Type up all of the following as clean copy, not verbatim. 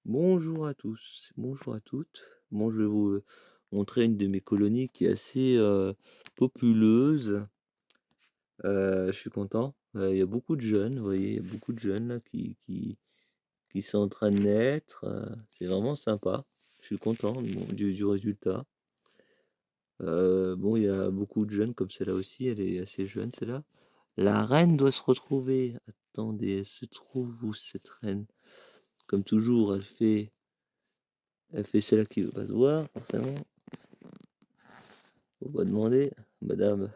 Bonjour à tous, bonjour à toutes. Bon, je vais vous montrer une de mes colonies qui est assez populeuse. Je suis content. Il y a beaucoup de jeunes, vous voyez, il y a beaucoup de jeunes là qui sont en train de naître. C'est vraiment sympa. Je suis content du résultat. Bon, il y a beaucoup de jeunes comme celle-là aussi, elle est assez jeune celle-là. La reine doit se retrouver. Attendez, elle se trouve où cette reine? Comme toujours, elle fait celle qui veut pas se voir, forcément. Faut pas demander. Madame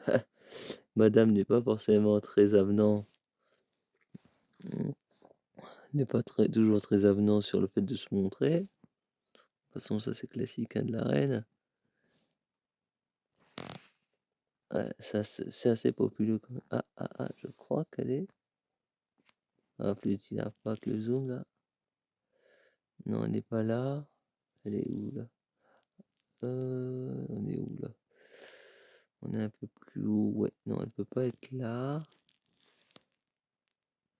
madame n'est pas forcément très avenant, mmh, n'est pas très toujours très avenant sur le fait de se montrer. De toute façon, ça, c'est classique, hein, de la reine. Ouais, ça, c'est assez populaire quand même. Je crois qu'elle est plus il a pas que le zoom là. Non, elle n'est pas là. Elle est où là? On est où là? On est un peu plus haut, ouais. Non, elle peut pas être là. En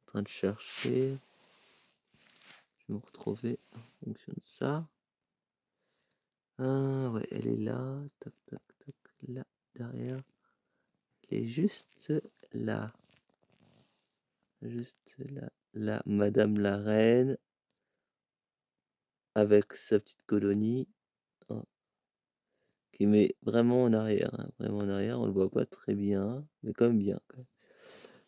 train de chercher. Je vais me retrouver en fonction de ça. Ah ouais, elle est là, toc toc toc, là, derrière. Elle est juste là, juste là. Là, madame la reine avec sa petite colonie, hein, qui met vraiment en arrière, hein, vraiment en arrière. On le voit pas très bien, mais quand même bien, quand même.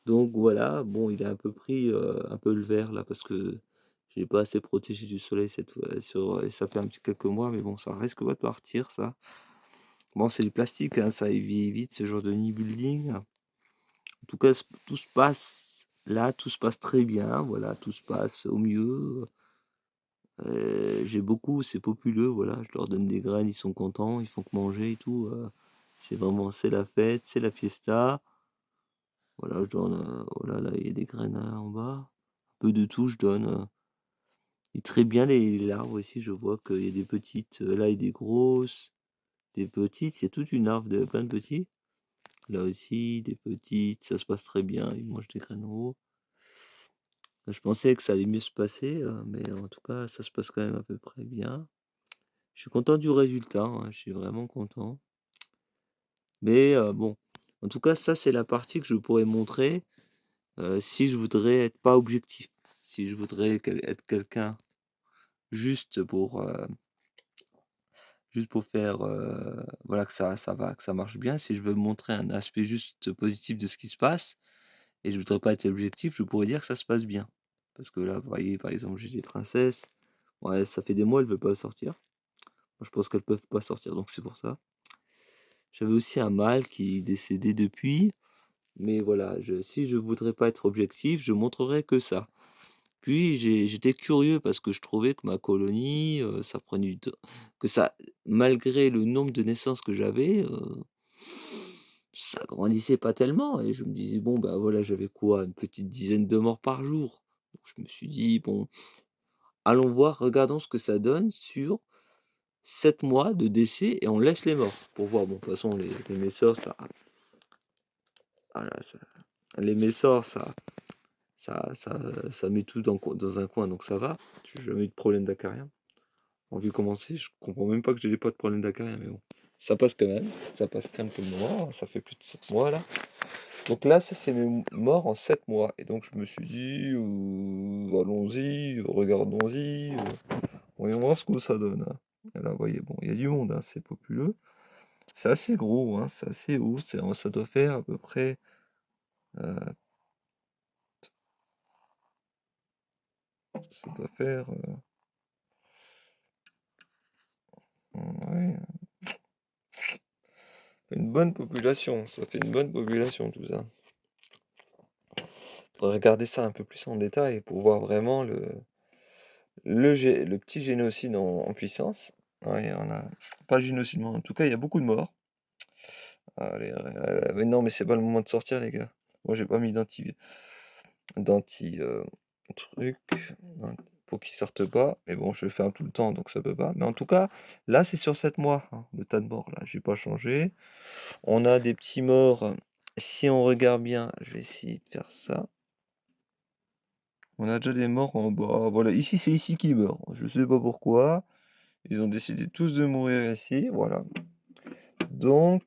Donc voilà, bon, il a un peu pris, un peu le vert là parce que je l'ai pas assez protégé du soleil cette fois et ça fait un petit quelques mois, mais bon, ça risque pas de partir ça. Bon, c'est du plastique, hein, ça évite vite ce genre de nid building. En tout cas, tout se passe là, tout se passe très bien, voilà, tout se passe au mieux. J'ai beaucoup c'est populeux, voilà, je leur donne des graines, ils sont contents, ils font que manger et tout, c'est la fête, c'est la fiesta. Voilà, je donne, oh là là, il y a des graines là en bas. Un peu de tout, je donne, et très bien les larves aussi, je vois qu'il y a des petites, là, il y a des grosses, des petites, c'est toute une larve de plein de petits. Là aussi, des petites, ça se passe très bien, ils mangent des graines en haut. Je pensais que ça allait mieux se passer, mais en tout cas, ça se passe quand même à peu près bien. Je suis content du résultat, hein, je suis vraiment content. Mais, bon, en tout cas, ça, c'est la partie que je pourrais montrer, si je voudrais être pas objectif. Si je voudrais être quelqu'un juste pour, heu, juste pour faire, voilà, que ça va, que ça marche bien. Si je veux montrer un aspect juste positif de ce qui se passe et je voudrais pas être objectif, je pourrais dire que ça se passe bien. Parce que là, vous voyez, par exemple, j'ai des princesses. Ouais, ça fait des mois, elles veulent pas sortir. Moi, je pense qu'elles peuvent pas sortir, donc c'est pour ça. J'avais aussi un mâle qui est décédé depuis, mais voilà, si je voudrais pas être objectif, je montrerais que ça. Puis j'étais curieux parce que je trouvais que ma colonie, ça prenait du temps, que ça malgré le nombre de naissances que j'avais, ça grandissait pas tellement et je me disais: «Bon, bah, voilà, j'avais quoi? Une petite dizaine de morts par jour». Donc je me suis dit: «Bon, allons voir, regardons ce que ça donne sur 7 mois de décès et on laisse les morts pour voir». Bon, de toute façon, les mésorts, ça voilà, les mésorts, ça met tout dans un coin, donc ça va. J'ai jamais eu de problème d'acariens. Vu comment c'est, je comprends même pas que j'ai pas de problème d'acariens, mais bon. Ça passe quand même, ça passe quand même pour le moment, ça fait plus de 7 mois là. Donc là, ça c'est mes morts en 7 mois et donc je me suis dit, allons-y, regardons-y, voyons voir ce que ça donne, hein. Et là, vous voyez, bon, il y a du monde, hein, c'est populeux. C'est assez gros, hein, c'est assez haut, ça doit faire à peu près, heu, ça doit faire, ouais, une bonne population, ça fait une bonne population tout ça. Faudrait regarder ça un peu plus en détail pour voir vraiment le petit génocide en puissance. Ouais, on a pas le génocide, mais en tout cas, il y a beaucoup de morts. Allez, mais non, mais c'est pas le moment de sortir les gars. Moi, j'ai pas mis d'anti, truc, hein, pour qu'ils sortent pas, mais bon, je le fais un tout le temps, donc ça peut pas. Mais en tout cas, là, c'est sur 7 mois, hein, le tas de morts là, j'ai pas changé. On a des petits morts, si on regarde bien, je vais essayer de faire ça. On a déjà des morts en bas, voilà, ici, c'est ici qu'ils meurent. Je sais pas pourquoi, ils ont décidé tous de mourir ici, voilà. Donc,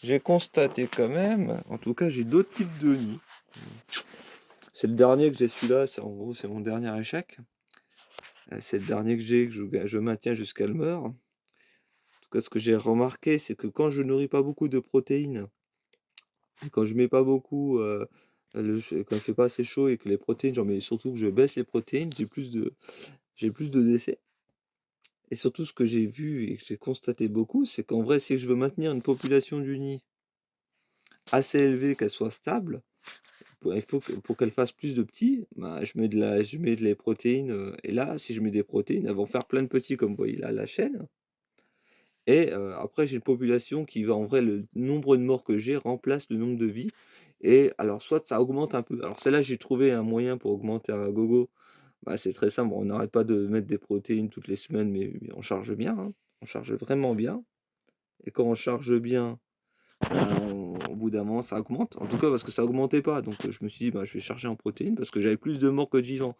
j'ai constaté quand même, en tout cas, j'ai d'autres types de nids. C'est le dernier que j'ai celui-là, c'est en gros, c'est mon dernier échec. C'est le dernier que j'ai, que je maintiens jusqu'à le meurt. En tout cas, ce que j'ai remarqué, c'est que quand je nourris pas beaucoup de protéines, et quand je mets pas beaucoup, quand il fait pas assez chaud et que les protéines, j'en mets surtout que je baisse les protéines, j'ai plus de décès. Et surtout, ce que j'ai vu et que j'ai constaté beaucoup, c'est qu'en vrai, si je veux maintenir une population du nid assez élevée, qu'elle soit stable, il faut que pour qu'elle fasse plus de petits, bah, je mets de les protéines, et là, si je mets des protéines, elles vont faire plein de petits comme vous voyez là, la chaîne. Et après j'ai une population qui va en vrai le nombre de morts que j'ai remplace le nombre de vies et alors soit ça augmente un peu. Alors celle-là, j'ai trouvé un moyen pour augmenter à gogo. Bah, c'est très simple, on n'arrête pas de mettre des protéines toutes les semaines, mais on charge bien, hein. On charge vraiment bien et quand on charge bien, au bout d'un moment, ça augmente. En tout cas, parce que ça augmentait pas, donc je me suis dit: «Bah, je vais charger en protéines» parce que j'avais plus de morts que de vivants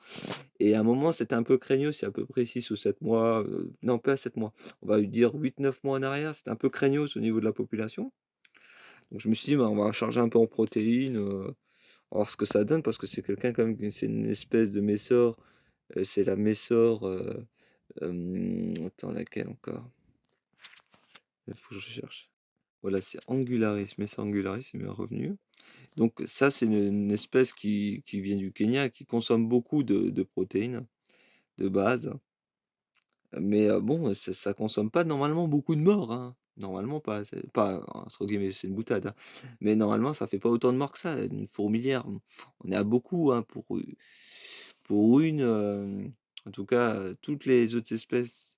et à un moment, c'était un peu craignos, c'est à peu près 6 ou 7 mois, non pas 7 mois, on va dire 8 9 mois en arrière, c'était un peu craignos au niveau de la population. Donc je me suis dit: «Bah, on va charger un peu en protéines, on va voir ce que ça donne» parce que c'est quelqu'un quand même c'est une espèce de Messor, c'est la Messor, attends laquelle encore? Il faut que je cherche. Voilà, c'est Angularis, Messor angularis, il m'est revenu. Donc ça, c'est une espèce qui vient du Kenya, qui consomme beaucoup de protéines de base, mais bon, ça consomme pas normalement beaucoup de morts, hein. Normalement pas, c'est pas entre guillemets, c'est une boutade, hein, mais normalement ça fait pas autant de morts que ça, une fourmilière, on est à beaucoup, hein, pour une, en tout cas, toutes les autres espèces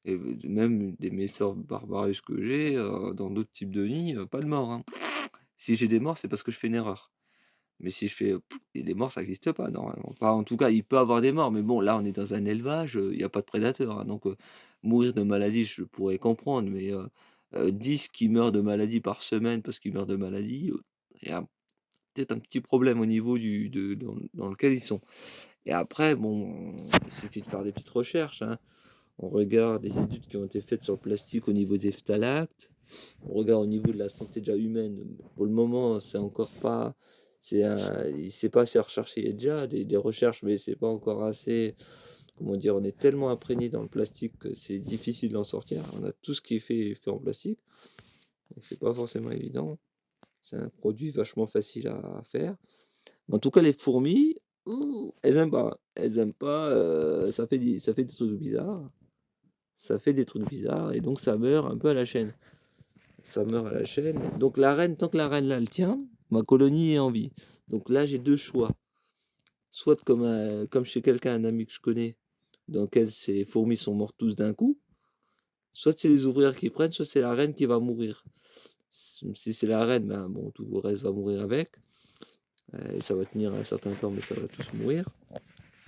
et même des Messor barbarus que j'ai, dans d'autres types de nids, pas de morts, hein. Si j'ai des morts, c'est parce que je fais une erreur. Mais si je fais, et les morts, ça existe pas normalement. Pas en tout cas, il peut avoir des morts, mais bon, là, on est dans un élevage, il y a pas de prédateurs, hein, donc mourir de maladie, je pourrais comprendre, mais 10 qui meurent de maladie par semaine parce qu'ils meurent de maladie, il y a peut-être un petit problème au niveau du de dans lequel ils sont. Et après, bon, il suffit de faire des petites recherches, hein. On regarde les études qui ont été faites sur le plastique au niveau des phtalates. On regarde au niveau de la santé déjà humaine. Pour le moment, c'est encore pas, c'est pas assez recherché. Il y a déjà des recherches, mais c'est pas encore assez. Comment dire, on est tellement imprégné dans le plastique que c'est difficile d'en sortir. On a tout ce qui est fait en plastique, donc c'est pas forcément évident. C'est un produit vachement facile à faire. Mais en tout cas, les fourmis, elles aiment pas. Elles aiment pas. Ça fait des trucs bizarres. Ça fait des trucs bizarres et donc ça meurt un peu à la chaîne. Ça meurt à la chaîne. Donc la reine, tant que la reine là, elle tient, ma colonie est en vie. Donc là, j'ai 2 choix. Soit comme chez quelqu'un, un ami que je connais, dans lequel ces fourmis sont mortes tous d'un coup, soit c'est les ouvrières qui prennent, soit c'est la reine qui va mourir. Si c'est la reine, ben bon, tout le reste va mourir avec, et ça va tenir un certain temps, mais ça va tous mourir.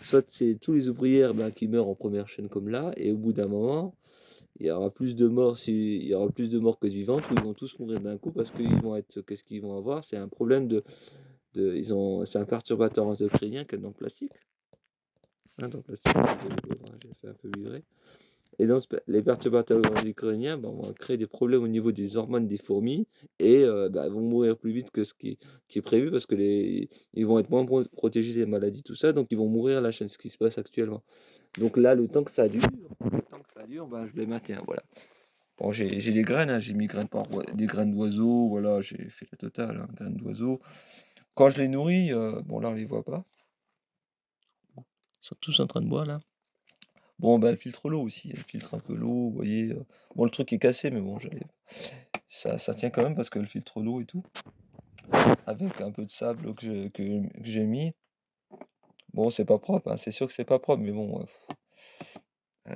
Soit c'est tous les ouvrières, ben, qui meurent en première chaîne comme là et au bout d'un moment, il y aura plus de morts il y aura plus de morts que de vivantes, où ils vont tous mourir d'un coup parce qu'ils vont être qu'est-ce qu'ils vont avoir? C'est un problème c'est un perturbateur endocrinien comme dans le plastique, hein, dans le plastique, désolé les pauvres, hein, j'ai fait un peu vibrer et dans ce pe les perturbateurs endocriniens, bah, vont créer des problèmes au niveau des hormones des fourmis et bah, elles vont mourir plus vite que ce qui est prévu parce que ils vont être moins protégés des maladies, tout ça, donc ils vont mourir à la chaîne, ce qui se passe actuellement. Donc là, le temps que ça dure, bah, je les maintiens, voilà. Bon, j'ai des graines, hein, j'ai mis des graines d'oiseaux, voilà, j'ai fait la totale, hein, graines d'oiseaux. Quand je les nourris, bon là on les voit pas. Ils sont tous en train de boire là. Bon, bah, elle filtre l'eau aussi, elle filtre un peu l'eau, vous voyez, bon le truc est cassé, mais bon ça tient quand même parce qu'elle filtre l'eau et tout, avec un peu de sable que j'ai mis. Bon, c'est pas propre, hein, c'est sûr que c'est pas propre, mais bon,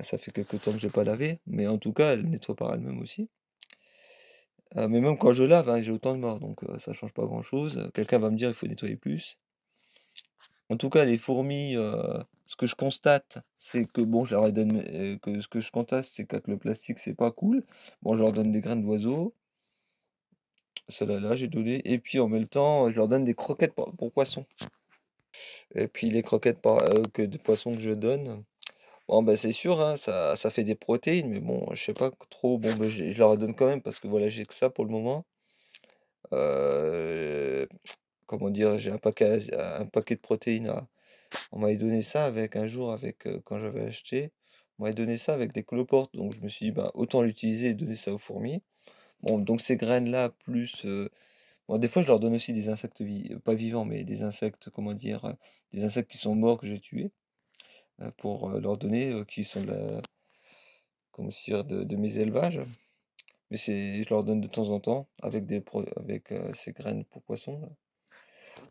ça fait quelque temps que j'ai pas lavé, mais en tout cas, elle nettoie par elle-même aussi. Mais même quand je lave, hein, j'ai autant de morts, donc ça change pas grand-chose. Quelqu'un va me dire: «Il faut nettoyer plus». En tout cas, les fourmis, ce que je constate, c'est que bon, je leur donne, que ce que je constate, c'est qu'avec le plastique, c'est pas cool. Bon, je leur donne des graines d'oiseaux, celles-là, j'ai donné et puis en même temps, je leur donne des croquettes pour poissons. Et puis les croquettes que de poisson que je donne, bon, bah, c'est sûr, hein, ça fait des protéines, mais bon, je sais pas trop, bon, bah, je leur donne quand même parce que voilà, j'ai que ça pour le moment. Heu, Comment dire? J'ai un paquet de protéines à on m'avait donné ça avec un jour avec, quand j'avais acheté, on m'avait donné ça avec des cloportes, donc je me suis dit: «Bah, autant l'utiliser et donner ça aux fourmis». Bon, donc ces graines-là plus, bon, des fois je leur donne aussi des insectes pas vivants, mais des insectes, comment dire? Des insectes qui sont morts que j'ai tués, pour, leur donner, qui sont de la comment dire? De mes élevages. Mais je leur donne de temps en temps avec ces graines pour poissons là.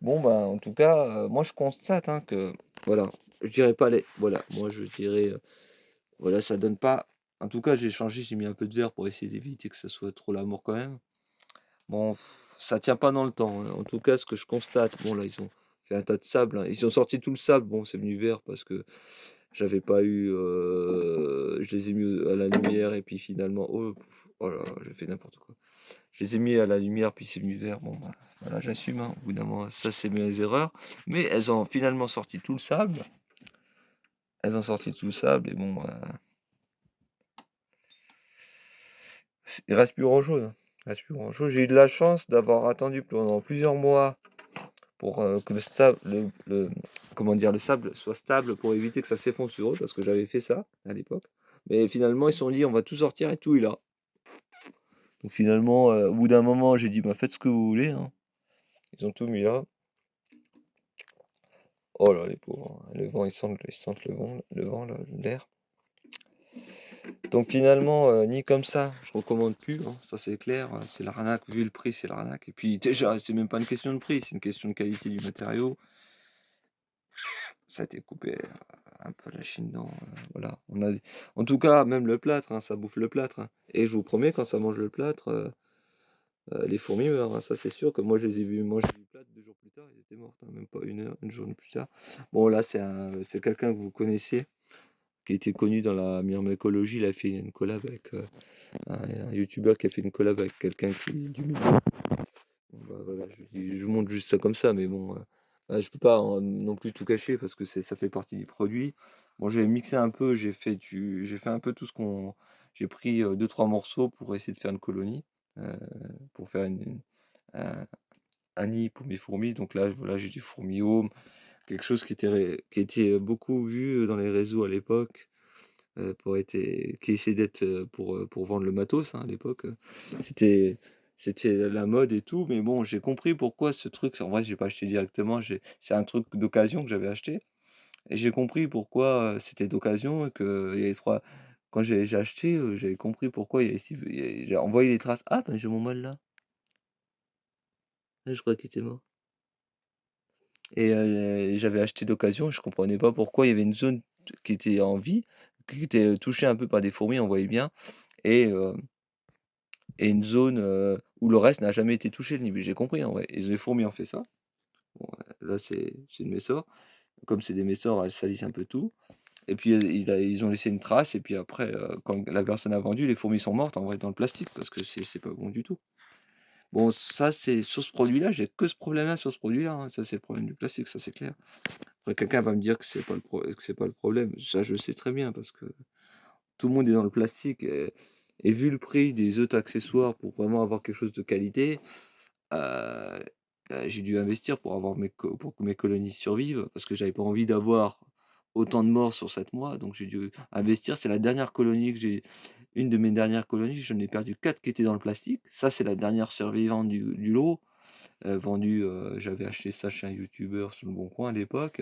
Bon, bah, en tout cas, moi je constate, hein, que voilà, je dirais pas les voilà, moi je dirais, voilà, ça donne pas en tout cas j'ai changé, j'ai mis un peu de verre pour essayer d'éviter que ça soit trop l'amour quand même. Bon, ça tient pas dans le temps, hein. En tout cas, ce que je constate, bon là, ils ont fait un tas de sable, hein. Ils ont sorti tout le sable, bon, c'est venu vert parce que j'avais pas eu, je les ai mis à la lumière et puis finalement oh là là, j'ai fait n'importe quoi. Je les ai mis à la lumière puis c'est venu vert, bon, bah, voilà, j'assume, hein. Au bout d'un moment, ça, c'est mes erreurs. Mais elles ont finalement sorti tout le sable. Elles ont sorti tout le sable et bon, il reste plus grand-chose, hein. Il reste plus grand-chose. J'ai eu de la chance d'avoir attendu pendant plusieurs mois pour, que comment dire? Le sable soit stable pour éviter que ça s'effondre sur eux, parce que j'avais fait ça à l'époque. Mais finalement, ils se sont dit: «On va tout sortir» et tout est là. Donc finalement, au bout d'un moment, j'ai dit: «Bah, faites ce que vous voulez, hein». Ils ont tout mis là. Oh là, les pauvres, hein, le vent, ils sentent le vent là, l'air. Donc finalement, ni comme ça, je recommande plus, hein, ça c'est clair, c'est l'arnaque, vu le prix, c'est l'arnaque et puis déjà, c'est même pas une question de prix, c'est une question de qualité du matériau. Ça a été coupé, un peu la Chine dedans, voilà. En tout cas, même le plâtre, hein, ça bouffe le plâtre, hein et je vous promets quand ça mange le plâtre, les fourmis meurent, hein, ça c'est sûr que moi je les ai vues manger du plâtre 2 jours plus tard, elles étaient mortes, hein, même pas une journée plus tard. Bon là, c'est quelqu'un que vous connaissez, qui était connu dans la myrmécologie, il a fait une collab avec, un youtubeur qui a fait une collab avec quelqu'un qui est du milieu. Bon bah, voilà, je vous montre juste ça comme ça, mais bon, bah, je peux pas non plus tout cacher parce que ça fait partie du produit. Bon, j'ai mixé un peu, j'ai fait un peu tout ce qu'on j'ai pris, 2-3 morceaux pour essayer de faire une colonie, heu, pour faire un un nid pour mes fourmis. Donc là, voilà, j'ai du fourmi-home, quelque chose qui était beaucoup vu, dans les réseaux à l'époque, qui essaie d'être, pour vendre le matos, hein, à l'époque, c'était c'était la mode et tout, mais bon, j'ai compris pourquoi ce truc en vrai, j'ai pas acheté directement, c'est un truc d'occasion que j'avais acheté et j'ai compris pourquoi, c'était d'occasion et qu'il y avait 3 quand j'ai acheté, j'avais compris pourquoi il y avait si j'ai envoyé les traces. Ah bah, j'ai mon mâle là. Ah, je crois qu'il était mort et j'avais acheté d'occasion, je comprenais pas pourquoi il y avait une zone qui était en vie, qui était touchée un peu par des fourmis, on voyait bien et et une zone, où le reste n'a jamais été touché, le niveau j'ai compris en vrai et les fourmis ont fait ça. Bon, là c'est une méssore. Comme c'est des méssores, elles salissent un peu tout et puis, ils ont laissé une trace et puis après, quand la personne a vendu, les fourmis sont mortes en vrai dans le plastique parce que c'est pas bon du tout. Bon ça c'est sur ce produit-là, j'ai que ce problème-là sur ce produit-là, hein. Ça c'est le problème du plastique, ça c'est clair. Après quelqu'un va me dire que c'est pas le problème. Ça je sais très bien parce que tout le monde est dans le plastique et vu le prix des autres accessoires pour vraiment avoir quelque chose de qualité. Heu j'ai dû investir pour que mes colonies survivent, parce que j'avais pas envie d'avoir autant de morts sur 7 mois, donc j'ai dû investir. C'est la dernière colonie que j'ai une de mes dernières colonies, j'en ai perdu 4 qui étaient dans le plastique. Ça, c'est la dernière survivante du lot, vendue, j'avais acheté ça chez un youtubeur sur le Bon Coin à l'époque.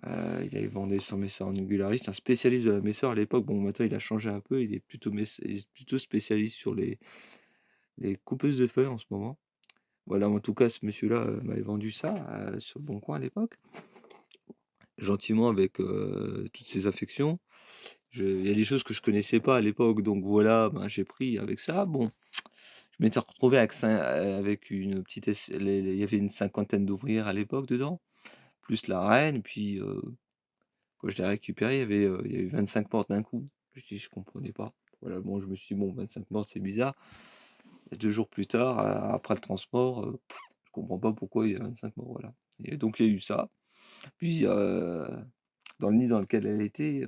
Il vendait son Messor en Angulariste, un spécialiste de la Messor à l'époque. Bon, maintenant il a changé un peu, il est plutôt spécialiste sur les coupeuses de feuilles en ce moment. Voilà, en tout cas, ce monsieur-là, m'avait vendu ça, sur le Bon Coin à l'époque, gentiment avec, toutes ses affections. Il y a des choses que je connaissais pas à l'époque, donc voilà, ben, j'ai pris avec ça. Bon, je m'étais retrouvé avec une petite ess les il y avait une cinquantaine d'ouvrières à l'époque dedans, plus la reine, puis, quand je l'ai récupéré, il y avait 25 morts d'un coup. Je comprenais pas. Voilà, bon, je me suis dit: «Bon, 25 morts, c'est bizarre». 2 jours plus tard, après le transport, je comprends pas pourquoi il y a 25 morts, voilà et donc il y a eu ça. Puis, dans le nid dans lequel elle était,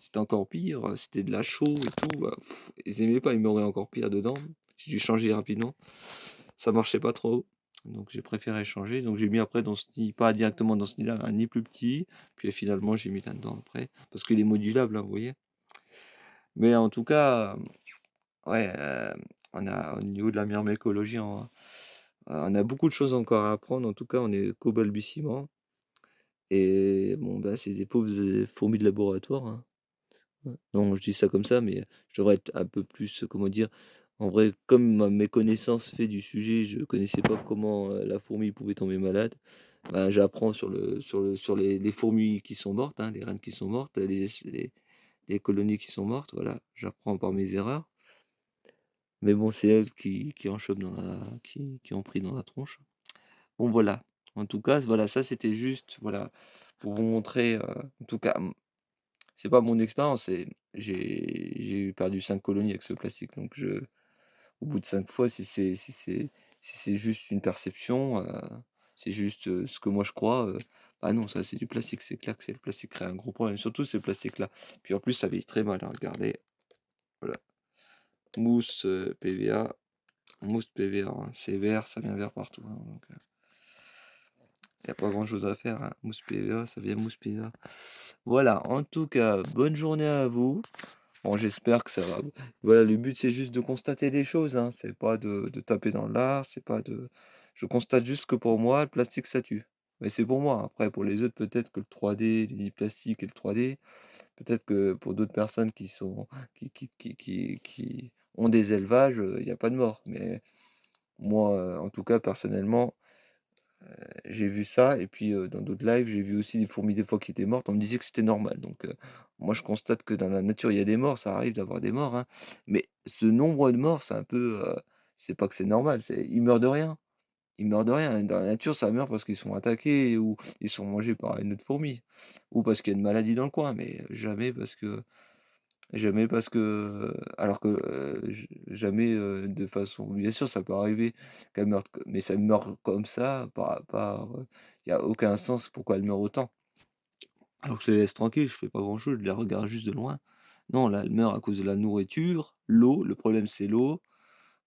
c'était encore pire, c'était de la chaux et tout, ils aimaient pas, ils m'auraient encore pire dedans. J'ai dû changer rapidement. Ça marchait pas trop, donc j'ai préféré changer. Donc j'ai mis après dans ce nid, pas directement dans ce nid-là, un nid plus petit, puis finalement j'ai mis là-dedans après, parce qu'il est modulable, hein, vous voyez? Mais en tout cas, ouais, on a au niveau de la myrmécologie, on a beaucoup de choses encore à apprendre. En tout cas, on est qu'au balbutiement et bon, bah, c'est des pauvres, fourmis de laboratoire, hein. Ouais. Non, je dis ça comme ça, mais je devrais être un peu plus, comment dire? En vrai, comme ma méconnaissance fait du sujet, je connaissais pas comment, la fourmi pouvait tomber malade. Bah, j'apprends sur les fourmis qui sont mortes, hein, les reines qui sont mortes, les colonies qui sont mortes, voilà. J'apprends par mes erreurs. Mais bon, c'est elles qui en chopent dans la qui ont pris dans la tronche. Bon voilà. En tout cas, voilà, ça c'était juste, voilà, pour vous montrer, en tout cas, c'est pas mon expérience, j'ai perdu 5 colonies avec ce plastique, donc au bout de 5 fois, si c'est juste une perception, c'est juste, ce que moi je crois, bah non, ça c'est du plastique, c'est clair que c'est le plastique crée un gros problème, surtout ces plastiques-là. Puis en plus, ça vieillit très mal, hein, regardez, voilà. Mousse, PVA, mousse PVA, hein, c'est vert, ça vient vert partout, hein, donc il y a pas grand-chose à faire, hein. Mousse PVA, ça vient mousse PVA. Voilà, en tout cas, bonne journée à vous. Bon, j'espère que ça va. Voilà, le but, c'est juste de constater des choses, hein. C'est pas de taper dans l'art, c'est pas de. Je constate juste que pour moi, le plastique, ça tue. Mais c'est pour moi. Après, pour les autres, peut-être que le 3D, les plastiques et le 3D, peut-être que pour d'autres personnes qui ont des élevages, il y a pas de mort. Mais moi, en tout cas, personnellement, j'ai vu ça et puis, dans d'autres lives, j'ai vu aussi des fourmis des fois qui étaient mortes, on me disait que c'était normal donc moi je constate que dans la nature, il y a des morts, ça arrive d'avoir des morts, hein, mais ce nombre de morts, c'est un peu, c'est pas que c'est normal, c'est ils meurent de rien. Ils meurent de rien. Dans la nature, ça meurt parce qu'ils sont attaqués ou ils sont mangés par une autre fourmi ou parce qu'il y a une maladie dans le coin, mais jamais parce que, alors que, jamais, de façon bien sûr, ça peut arriver qu'elle meure c mais ça meurt comme ça il y a aucun sens pourquoi elle meurt autant. Alors que je les laisse tranquilles, je fais pas grand-chose, je les regarde juste de loin. Non, là, elle meurt à cause de la nourriture, l'eau, le problème c'est l'eau,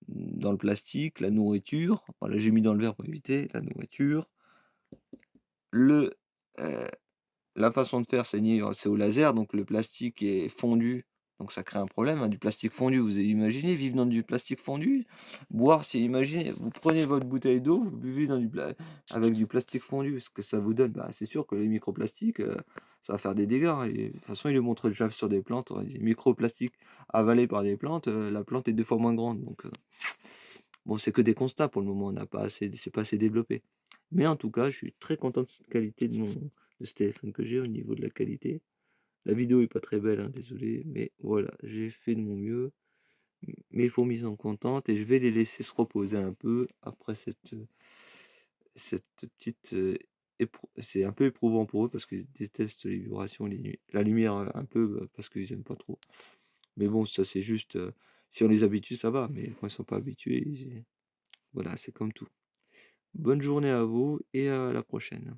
dans le plastique, la nourriture, voilà, j'ai mis dans le verre pour éviter, la nourriture, le, heu la façon de faire, c'est au laser, donc le plastique est fondu, donc ça crée un problème, hein, du plastique fondu. Vous imaginez vivre dans du plastique fondu? Boire, c'est imaginez, vous prenez votre bouteille d'eau, vous buvez dans avec du plastique fondu, ce que ça vous donne, bah, c'est sûr que les microplastiques, ça va faire des dégâts, hein, et de toute façon, ils le montrent déjà sur des plantes, les microplastiques avalés par des plantes, la plante est 2 fois moins grande, donc bon, c'est que des constats pour le moment, on n'a pas assez c'est pas assez développé. Mais en tout cas, je suis très content de cette qualité de ce téléphone que j'ai au niveau de la qualité. La vidéo est pas très belle, hein, désolé, mais voilà, j'ai fait de mon mieux. Mes fourmis sont contentes et je vais les laisser se reposer un peu après cette petite, c'est un peu éprouvant pour eux parce qu'ils détestent les vibrations, la lumière, un peu, parce qu'ils aiment pas trop. Mais bon, ça c'est juste, si on les habitue, ça va, mais quand ils sont pas habitués, voilà, c'est comme tout. Bonne journée à vous et à la prochaine.